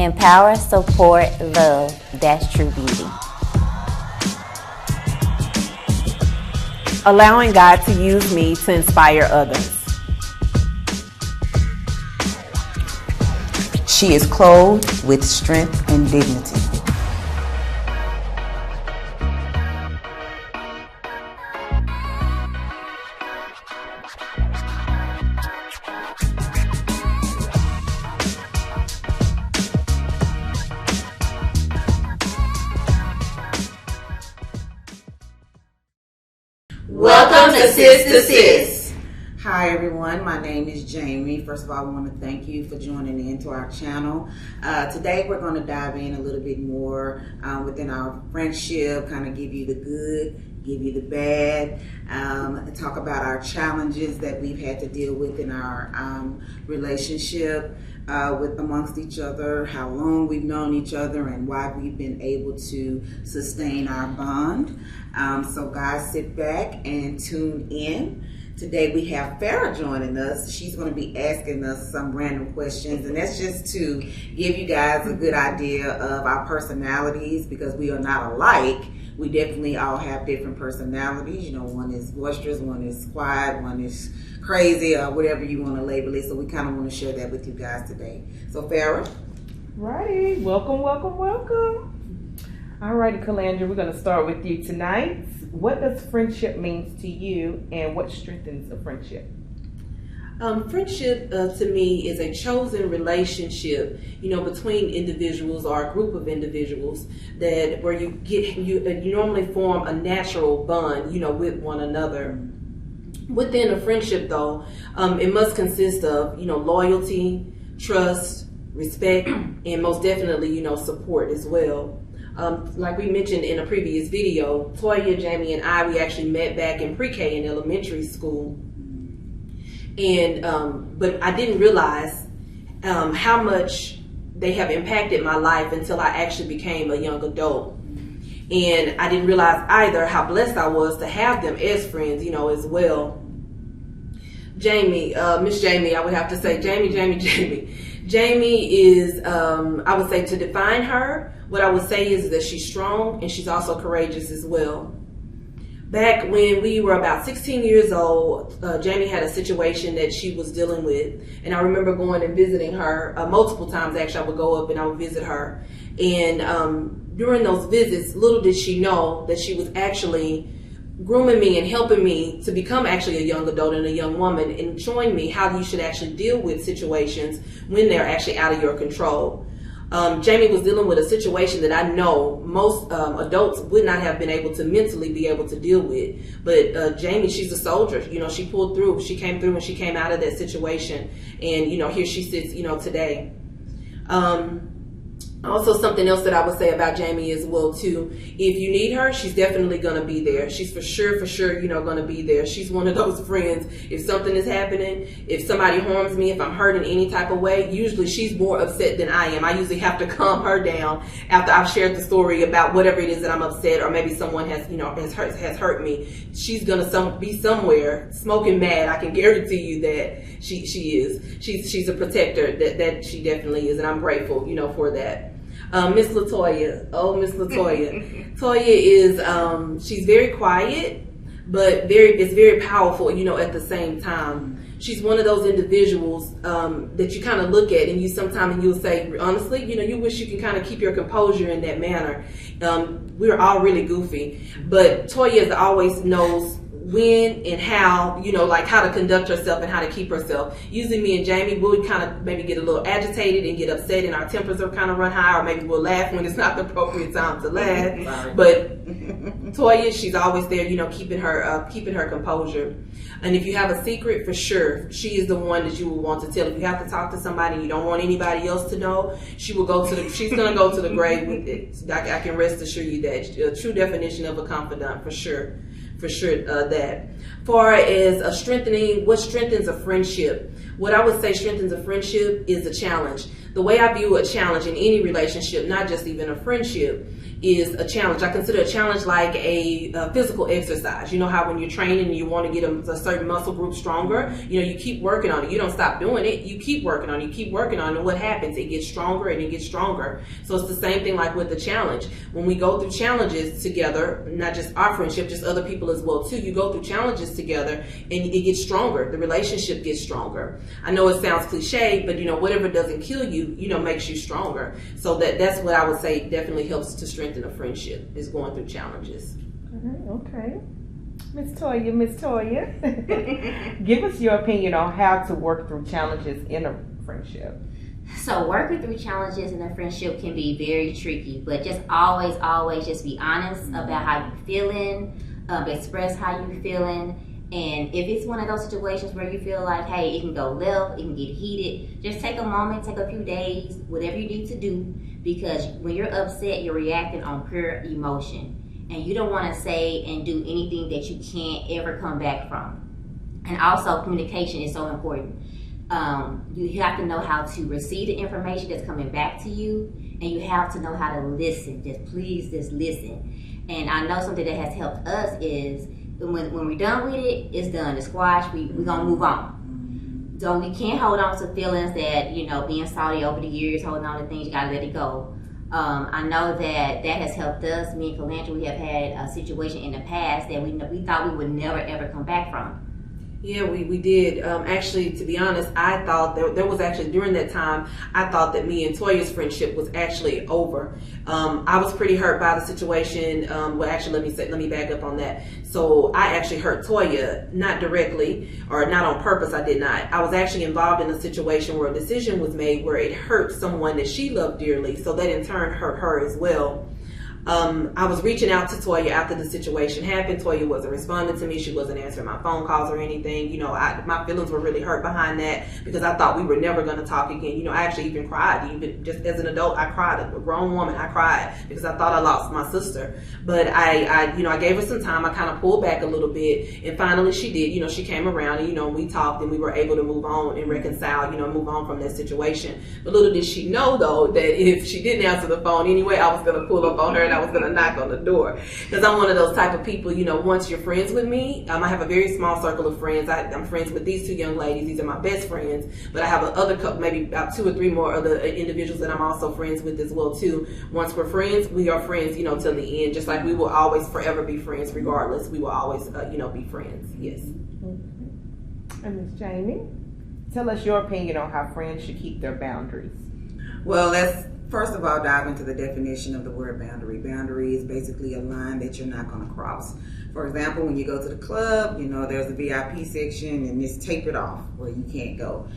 Empower, support, love. That's true beauty. Allowing God to use me to inspire others. She is clothed with strength and dignity. Welcome to Sis to Sis. Hi everyone, my name is Jamie. First of all, I want to thank you for joining in to our channel. Today we're going to dive in a little bit more within our friendship, kind of give you the good, give you the bad, talk about our challenges that we've had to deal with in our relationship with amongst each other, how long we've known each other, and why we've been able to sustain our bond. So guys, sit back and tune in. Today we have Farrah joining us. She's going to be asking us some random questions, and that's just to give you guys a good idea of our personalities, because we are not alike. We definitely all have different personalities. You know, one is boisterous, one is quiet, one is crazy, or whatever you want to label it. So we kind of want to share that with you guys today. So Farrah. Righty, welcome. All righty, Calandra, we're going to start with you tonight. What does friendship mean to you, and what strengthens a friendship? Friendship to me is a chosen relationship, between individuals or a group of individuals where you normally form a natural bond, with one another. Within a friendship, though, it must consist of, loyalty, trust, respect, and most definitely, support as well. Like we mentioned in a previous video, Toya, Jamie, and we actually met back in pre-K in elementary school. And but I didn't realize how much they have impacted my life until I actually became a young adult. And I didn't realize either how blessed I was to have them as friends, as well. Jamie, Miss Jamie, I would have to say, Jamie. Jamie is, I would say, to define her, what I would say is that she's strong and she's also courageous as well. Back when we were about 16 years old, Jamie had a situation that she was dealing with. And I remember going and visiting her multiple times. Actually, I would go up and I would visit her. And during those visits, little did she know that she was actually grooming me and helping me to become actually a young adult and a young woman, and showing me how you should actually deal with situations when they're actually out of your control. Jamie was dealing with a situation that I know most adults would not have been able to mentally be able to deal with. But Jamie, she's a soldier. She pulled through. She came through and she came out of that situation. And, here she sits, today. Also, something else that I would say about Jamie as well, too. If you need her, she's definitely going to be there. She's for sure, going to be there. She's one of those friends. If something is happening, if somebody harms me, if I'm hurt in any type of way, usually she's more upset than I am. I usually have to calm her down after I've shared the story about whatever it is that I'm upset, or maybe someone has has hurt me. She's going to be somewhere smoking mad. I can guarantee you that she is. She's a protector. That she definitely is, and I'm grateful, for that. Miss LaToya. Miss LaToya. Toya is, she's very quiet, but it's very powerful, at the same time. She's one of those individuals that you kind of look at and you'll say, honestly, you wish you can kind of keep your composure in that manner. We're all really goofy, but Toya always knows when and how, like how to conduct herself and how to keep herself. Usually me and Jamie, we'll kind of maybe get a little agitated and get upset, and our tempers will kind of run high, or maybe we'll laugh when it's not the appropriate time to laugh. But Toya, she's always there, keeping her composure. And if you have a secret, for sure, she is the one that you will want to tell. If you have to talk to somebody and you don't want anybody else to know, she's going to go to the grave with it. I can rest assure you that. A true definition of a confidant, for sure. That. Far as what strengthens a friendship, what I would say strengthens a friendship is a challenge. The way I view a challenge in any relationship, not just even a friendship, is a challenge. I consider a challenge like a physical exercise. You know how when you're training and you want to get a certain muscle group stronger, you keep working on it. You don't stop doing it. You keep working on it. You keep working on it. And what happens? It gets stronger and it gets stronger. So it's the same thing like with the challenge. When we go through challenges together, not just our friendship, just other people as well too, you go through challenges together and it gets stronger. The relationship gets stronger. I know it sounds cliche, but whatever doesn't kill you, makes you stronger. So that's what I would say definitely helps to strengthen a friendship, is going through challenges. Okay. Miss Toya, give us your opinion on how to work through challenges in a friendship. So working through challenges in a friendship can be very tricky, but just always just be honest about how you're feeling, express how you're feeling. And if it's one of those situations where you feel like, hey, it can go left, it can get heated, just take a moment, take a few days, whatever you need to do, because when you're upset, you're reacting on pure emotion. And you don't want to say and do anything that you can't ever come back from. And also, communication is so important. You have to know how to receive the information that's coming back to you, and you have to know how to listen. Just listen. And I know something that has helped us is when we're done with it, it's done. The squash, we're gonna move on. So we can't hold on to feelings that, being salty over the years, holding on to things, you gotta let it go. I know that has helped us. Me and Calandra, we have had a situation in the past that we thought we would never ever come back from. Yeah, we did. Actually, to be honest, I thought there was actually, during that time, I thought that me and Toya's friendship was actually over. I was pretty hurt by the situation. Well, actually, let me back up on that. So I actually hurt Toya, not directly or not on purpose. I did not. I was actually involved in a situation where a decision was made where it hurt someone that she loved dearly. So that in turn hurt her as well. I was reaching out to Toya after the situation happened. Toya wasn't responding to me. She wasn't answering my phone calls or anything. My feelings were really hurt behind that because I thought we were never going to talk again. I actually even cried. Even just as an adult, I cried. A grown woman, I cried because I thought I lost my sister. But I gave her some time. I kind of pulled back a little bit, and finally she did. She came around and we talked and we were able to move on and reconcile. Move on from that situation. But little did she know though that if she didn't answer the phone anyway, I was going to pull up on her. I was going to knock on the door because I'm one of those type of people, once you're friends with me, I have a very small circle of friends. I'm friends with these two young ladies. These are my best friends, but I have other couple, maybe about 2 or 3 more other individuals that I'm also friends with as well too. Once we're friends, we are friends, till the end, just like we will always forever be friends regardless. We will always, be friends. Yes. And Miss Jamie, tell us your opinion on how friends should keep their boundaries. Well, let's first of all dive into the definition of the word boundary. Boundary is basically a line that you're not going to cross. For example, when you go to the club, there's a VIP section and it's tapered off where you can't go.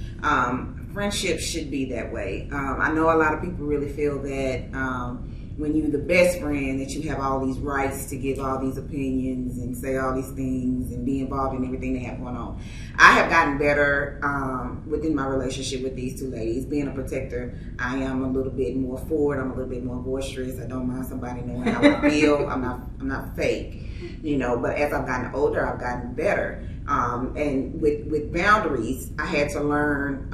Friendships should be that way. I know a lot of people really feel that when you're the best friend that you have all these rights to give all these opinions and say all these things and be involved in everything they have going on. I have gotten better within my relationship with these two ladies. Being a protector, I am a little bit more forward. I'm a little bit more boisterous. I don't mind somebody knowing how I feel. I'm not fake, but as I've gotten older, I've gotten better. And with boundaries, I had to learn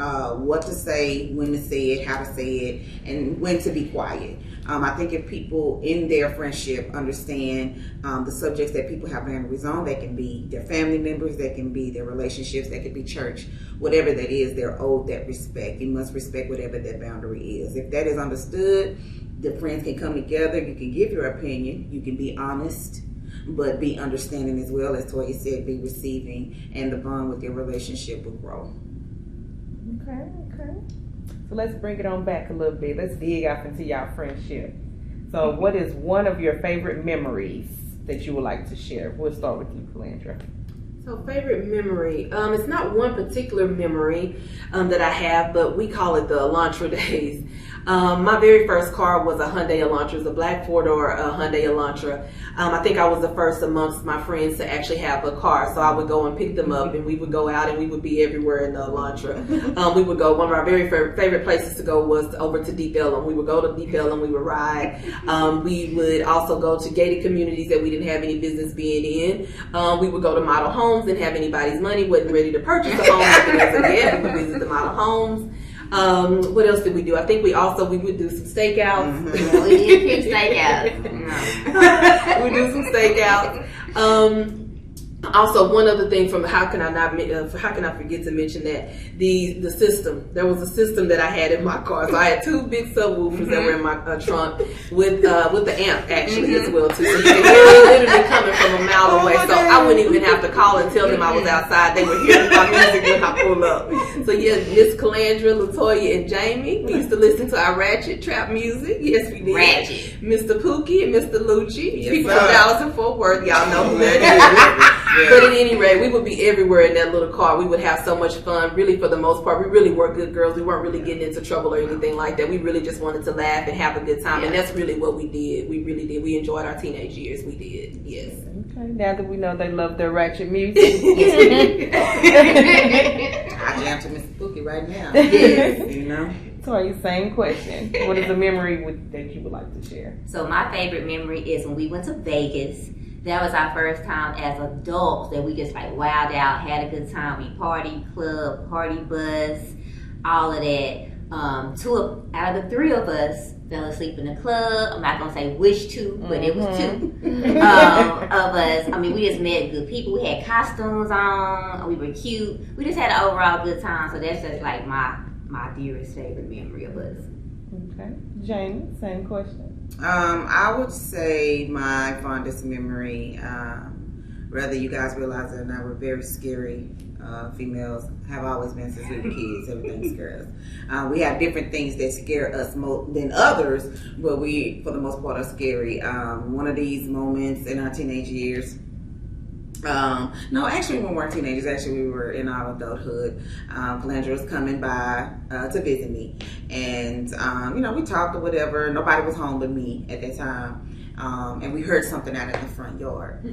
what to say, when to say it, how to say it, and when to be quiet. I think if people in their friendship understand the subjects that people have boundaries on, they can be their family members, they can be their relationships, they could be church, whatever that is, they're owed that respect. You must respect whatever that boundary is. If that is understood, the friends can come together, you can give your opinion, you can be honest, but be understanding as well. As Toya said, be receiving, and the bond with your relationship will grow. Okay. So let's bring it on back a little bit. Let's dig off into y'all friendship. So what is one of your favorite memories that you would like to share? We'll start with you, Calandra. So favorite memory, it's not one particular memory that I have, but we call it the Elantra days. My very first car was a Hyundai Elantra. It was a black 4-door Hyundai Elantra. I think I was the first amongst my friends to actually have a car. So I would go and pick them up, and we would go out and we would be everywhere in the Elantra. We would go, one of our very favorite places to go was over to Deep Ellum. We would go to Deep Ellum, we would ride. We would also go to gated communities that we didn't have any business being in. We would go to model homes, didn't have anybody's money, wasn't ready to purchase a home. We would visit the model homes. What else did we do? I think we would do some stakeouts. We did pick steakouts. We do some stakeouts. Also, one other thing from how can I forget to mention that the system. There was a system that I had in my car. So I had two big subwoofers that were in my trunk with the amp actually as well too. So you could hear it literally coming from a mile away. So I wouldn't even have to call and tell them I was outside. They were hearing my music when I pulled up. So yeah, Miss Calandra, Latoya, and Jamie, we used to listen to our ratchet trap music. Yes, we did. Ratchet. Mr. Pookie and Mr. Lucci. Yes, People sir. from Dallas and Fort Worth. Y'all know who that is. But at any rate, we would be everywhere in that little car. We would have so much fun. Really, for the most part, we really were good girls. We weren't really getting into trouble or anything like that. We really just wanted to laugh and have a good time. And that's really what we did. We really did. We enjoyed our teenage years. We did. Yes. Okay, now that we know they love their ratchet music. I jam to Mr. Spooky right now. Yes. You know? Tori, same question. What is a memory that you would like to share? So my favorite memory is when we went to Vegas. That was our first time as adults that we just like wowed out, had a good time. We partied, club, party bus, all of that. Out of the three of us fell asleep in the club. I'm not gonna say which two, but it was two of us. I mean, we just met good people. We had costumes on. We were cute. We just had an overall good time. So that's just like my dearest favorite memory of us. Okay, Jamie, same question. I would say my fondest memory, whether you guys realize it or not, we're very scary females, have always been since we were kids. Everything scares us. We have different things that scare us more than others, but we, for the most part, are scary. One of these moments in our teenage years, no, actually when we weren't teenagers, actually we were in our adulthood. Calandra was coming by to visit me, and we talked or whatever. Nobody was home but me at that time, and we heard something out in the front yard.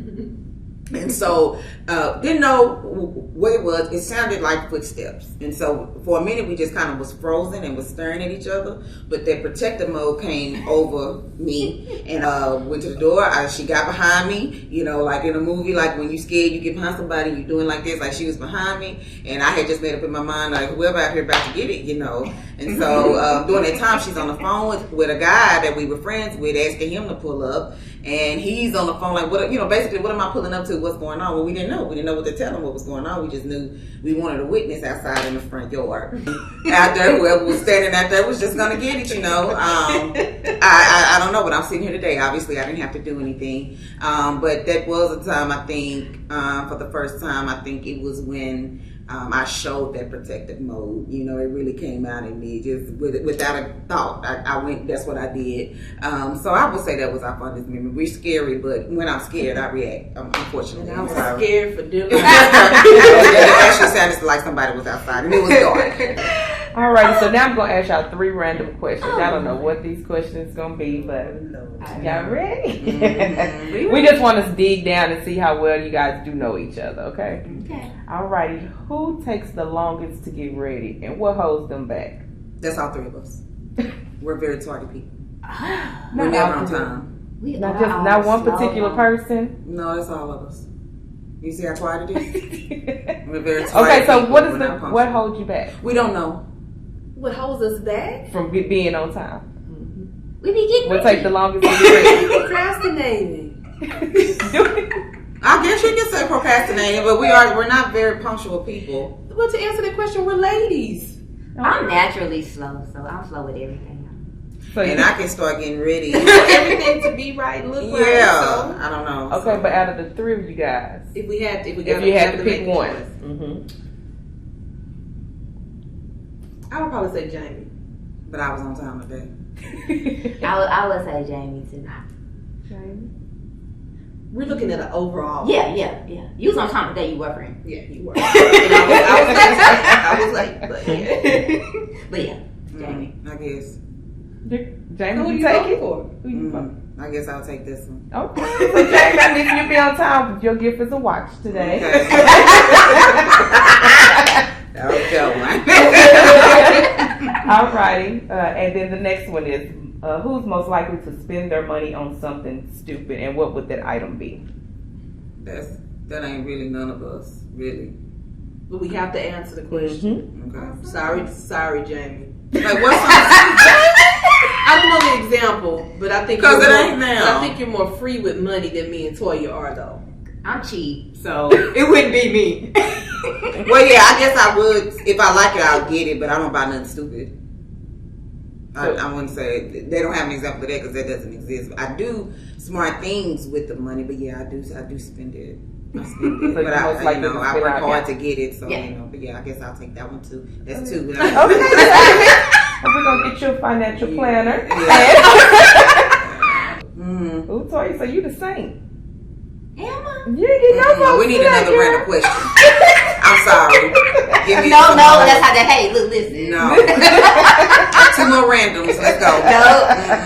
And so, didn't know what it was. It sounded like footsteps. And so, for a minute, we just kind of was frozen and was staring at each other. But that protective mode came over me and went to the door. She got behind me, like in a movie, like when you scared, you get behind somebody, you doing like this, like she was behind me. And I had just made up in my mind, like, whoever out here about to get it, And so, during that time, she's on the phone with a guy that we were friends with, asking him to pull up. And he's on the phone like, basically, what am I pulling up to? What's going on? Well, we didn't know. We didn't know what to tell him what was going on. We just knew we wanted a witness outside in the front yard. Out there, whoever was standing out there was just going to get it, I don't know, but I'm sitting here today. Obviously, I didn't have to do anything. But that was a time, I think, for the first time, I think it was when I showed that protective mode. It really came out in me just without a thought. I went, that's what I did. So I would say that was our fondest memory. We're scary, but when I'm scared, I react, unfortunately. I was scared for dinner. It actually sounded like somebody was outside, and it was dark. Alrighty, so now I'm going to ask y'all 3 random questions. I don't know what these questions going to be, but y'all ready? Mm-hmm. We just want to dig down and see how well you guys do know each other, okay? Okay. Alrighty, who takes the longest to get ready and what holds them back? That's all 3 of us. We're very tardy people. Not We're never all on 3. time. Not one particular person? No, that's all of us. You see how quiet it is? We're very tardy. Okay, so people. what holds you back? We don't know. What holds us back? From being on time. We be getting What take the longest to get ready? Procrastinating. I guess you can say procrastinating, but we're not very punctual people. Well, to answer that question, we're ladies. I'm naturally slow, so I'm slow with everything. So And I can start getting ready. Everything to be right, look right. Yeah, So I don't know. okay, but out of the 3 of you guys, if you had to pick one, I would probably say Jamie. But I was on time today. I would say Jamie too. Jamie. We're looking at an overall. Yeah. You was on time today. You were friend. Yeah, you were. And I was late. But yeah. But yeah, Jamie. I guess. Jamie, Who you you take voting it? for? Who you vote? I guess I'll take this one. Okay. So Jamie, I need you to be on time, but your gift is a watch today. Okay. That was good one. Alrighty. And then the next one is, who's most likely to spend their money on something stupid, and what would that item be? That ain't really none of us, really. But we have to answer the question. Mm-hmm. Okay. Sorry, Jamie. Like what song? I don't know the example, but I think 'Cause you're it more- ain't now. I think you're more free with money than me and Toya are, though. I'm cheap, so it wouldn't be me. Well, yeah, I guess I would. If I like it, I'll get it, but I don't buy nothing stupid. I wouldn't say they don't have an example of that because that doesn't exist. I do smart things with the money, but yeah, I do spend it. I spend it, So but most I likely to I spend work out, hard yeah. to get it. So Yeah. you know, but yeah, I guess I'll take that one too. That's two. Okay. We're gonna get you a financial planner. Mm. Ooh, Toya, so you the saint. Am I? You ain't get no votes We need today, another girl. random question. I'm sorry. Give me No, some more. that's how they. Hey, look, listen. No. 2 more randoms. Let's go. No.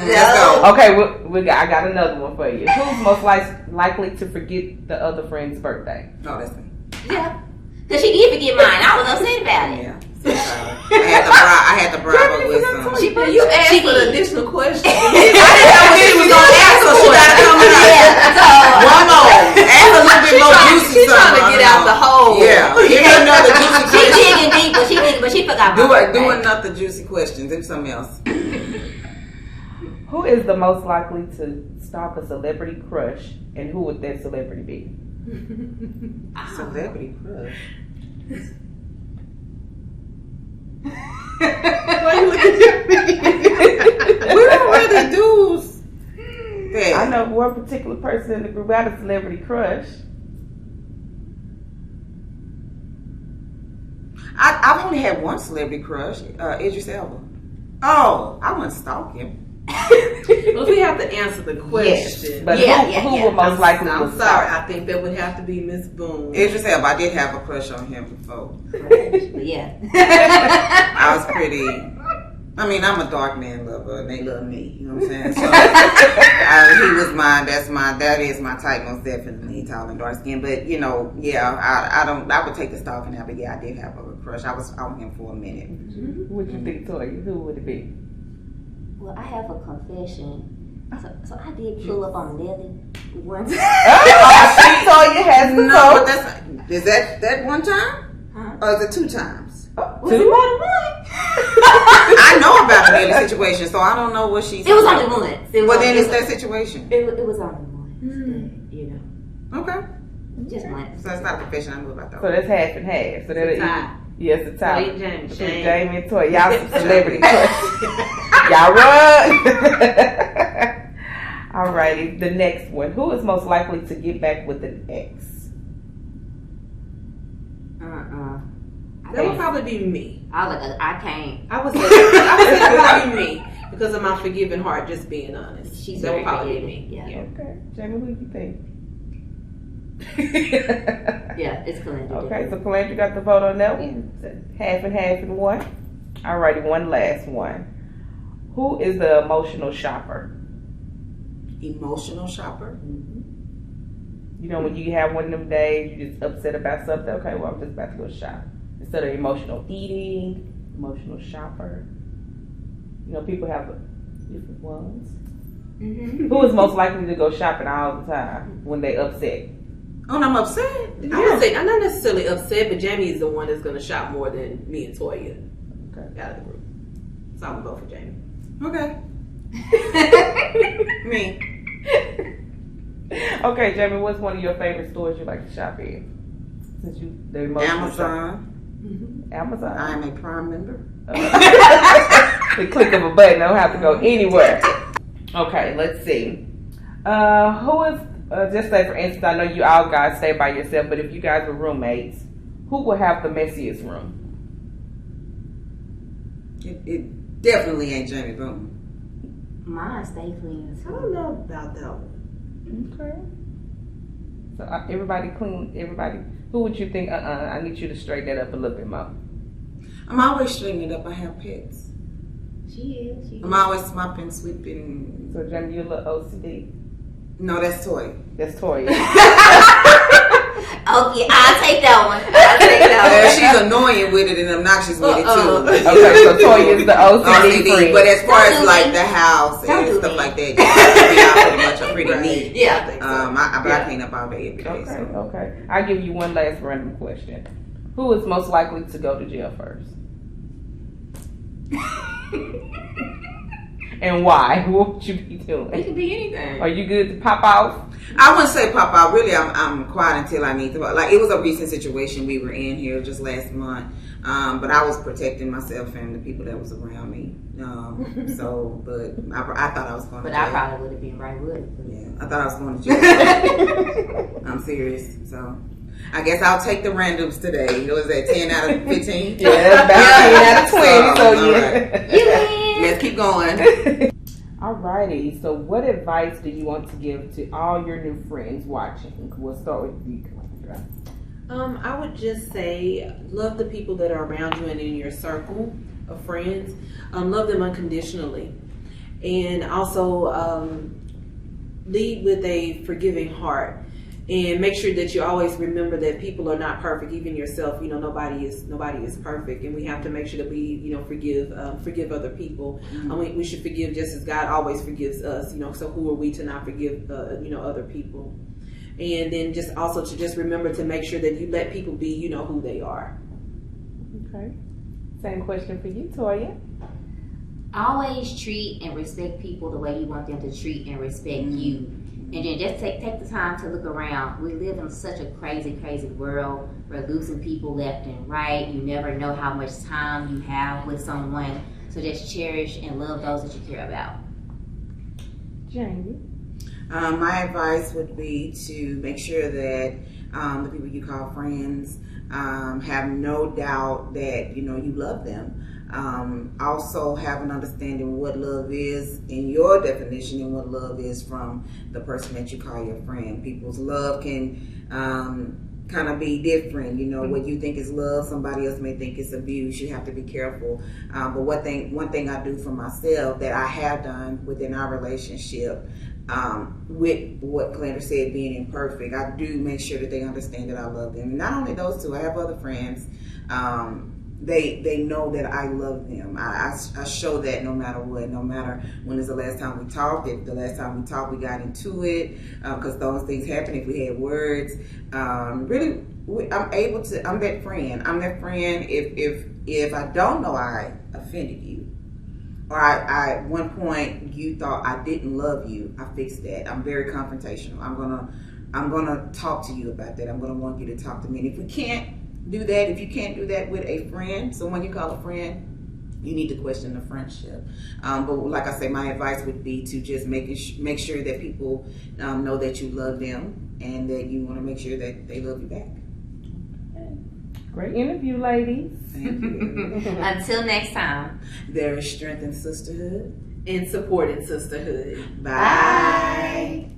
Let's go. Okay, I got another one for you. Who's most likely to forget the other friend's birthday? No, that's me. Yeah. Because she did forget mine. I was upset about it. Yeah. I had to bribe her with some. You asked for the additional question. I didn't know what she was gonna ask, so she gotta come out. Yeah, so One more. Ask a little bit more juicy. She's trying to get out the hole. Yeah. Give her another juicy she question. digging deep, but she forgot Do my birthday. another juicy question. Do something else. Who is the most likely to stalk a celebrity crush, and who would that celebrity be? Celebrity crush. Why you looking at me? We don't really do that. I know one particular person in the group got a celebrity crush. I've only had one celebrity crush, Idris Elba. Oh, I wouldn't stalk him. Well, we have to answer the question. But Yeah, who would most likely I'm would sorry. stalk? I think that would have to be Miss Boone. Idris Elba, I did have a crush on him before. Yeah. I was pretty. I mean, I'm a dark man lover, and they love me. You know what I'm saying? So, he was mine. That is my type, most definitely, tall and dark skin. But you know, yeah, I would take the stalking out. But yeah, I did have a crush. I was on him for a minute. What you think, Toya? Who would it be? Well, I have a confession. So I did pull up on Nelly one time. Toya has to No, but is that one time? Huh? Or is it 2 times? Was it more than one? I know about the Nelly situation, so I don't know what she's. It was only once. Well, then it's that situation. It was only once. But, you know, Okay. just once. So it's not a confession. I knew about that. So that's half and half. So that'll Tie. yes, the top. Toya, Jamie. Between Jamie and Toya. Y'all some celebrity crush. Y'all run. Alrighty, the next one. Who is most likely to get back with an ex? That would probably be me. I was like, I can't. I would say that would be me because of my forgiving heart. Just being honest, She's that would very probably be forgiving. me. Yeah. Okay, Jamie, who do you think? Yeah, it's Calandra. Okay, so Calandra got the vote on that one. Half and half and one. Alrighty, one last one. Who is the emotional shopper? Emotional shopper. You know, when you have one of them days, you're just upset about something. Okay, well, I'm just about to go shop. Instead of emotional eating, emotional shopper. You know, people have different ones. Mm-hmm. Who is most likely to go shopping all the time when they upset? Oh, and I'm upset. I would say I'm not necessarily upset, but Jamie is the one that's going to shop more than me and Toya Okay. out of the group. So I'm gonna vote for Jamie. Okay. Me. Okay, Jamie, what's one of your favorite stores you like to shop in? Since you the emotional shopper. Amazon. Amazon. I am a Prime member. The click of a button, I don't have to go anywhere. Okay, let's see. Who is, just say for instance, I know you all guys stay by yourself, but if you guys were roommates, who would have the messiest room? It definitely ain't Jamie Boone. Mine stay clean. I don't know about that one. Okay. So everybody clean, everybody. Who would you think, I need you to straighten that up a little bit more. I'm always straightening it up. I have pets. She is. I'm always mopping, sweeping. So Jamie, you're a little OCD. No, that's Toy. That's Toya. Okay, I'll take that one. I'll take that She's annoying with it and obnoxious with it too. Okay, so Toya is the OCD OCD, friend. but as far Don't as do like me. the house Don't and do stuff me. like that, yeah, pretty much are pretty neat. Yeah, I think so. But I clean up all day every day. Okay, So. okay. I'll give you one last random question. Who is most likely to go to jail first? And why? What would you be It doing? could be anything. Are you good to pop off? I wouldn't say pop out. Really, I'm quiet until I need to. Like, it was a recent situation we were in here just last month, but I was protecting myself and the people that was around me. But I thought I was going to But jail. I probably would have been right with it. Yeah, I thought I was going to jail. I'm serious. So I guess I'll take the randoms today. It was at 10 out of 15. Yeah, that's about 10 out of 20. So all yeah. right. You win. Let's keep going. Alrighty. So, what advice do you want to give to all your new friends watching? We'll start with you, Calandra. I would just say love the people that are around you and in your circle of friends. Love them unconditionally. And also lead with a forgiving heart. And make sure that you always remember that people are not perfect, even yourself. Nobody is perfect, and we have to make sure that we, forgive other people. We should forgive just as God always forgives us. So who are we to not forgive, other people? And then just also to just remember to make sure that you let people be, who they are. Okay. Same question for you, Toya. Always treat and respect people the way you want them to treat and respect you. And then just take the time to look around. We live in such a crazy, crazy world. We're losing people left and right. You never know how much time you have with someone. So just cherish and love those that you care about. Jamie. My advice would be to make sure that the people you call friends have no doubt that you love them. Also have an understanding what love is in your definition and what love is from the person that you call your friend. People's love can kind of be different. What you think is love, somebody else may think it's abuse. You have to be careful. But one thing I do for myself that I have done within our relationship, with what Calandra said, being imperfect, I do make sure that they understand that I love them. And not only those two, I have other friends. They know that I love them. I show that no matter what, no matter when is the last time we talked. If the last time we talked we got into it, because those things happen if we had words. I'm that friend. I'm that friend if I don't know I offended you, or I at one point you thought I didn't love you, I fix that. I'm very confrontational. I'm gonna talk to you about that. I'm gonna want you to talk to me. And if you can't do that with a friend, someone you call a friend, you need to question the friendship. But like I say, my advice would be to just make sure that people know that you love them and that you want to make sure that they love you back. Great interview, ladies. Thank you. Until next time. There is strength in sisterhood And support in sisterhood. Bye.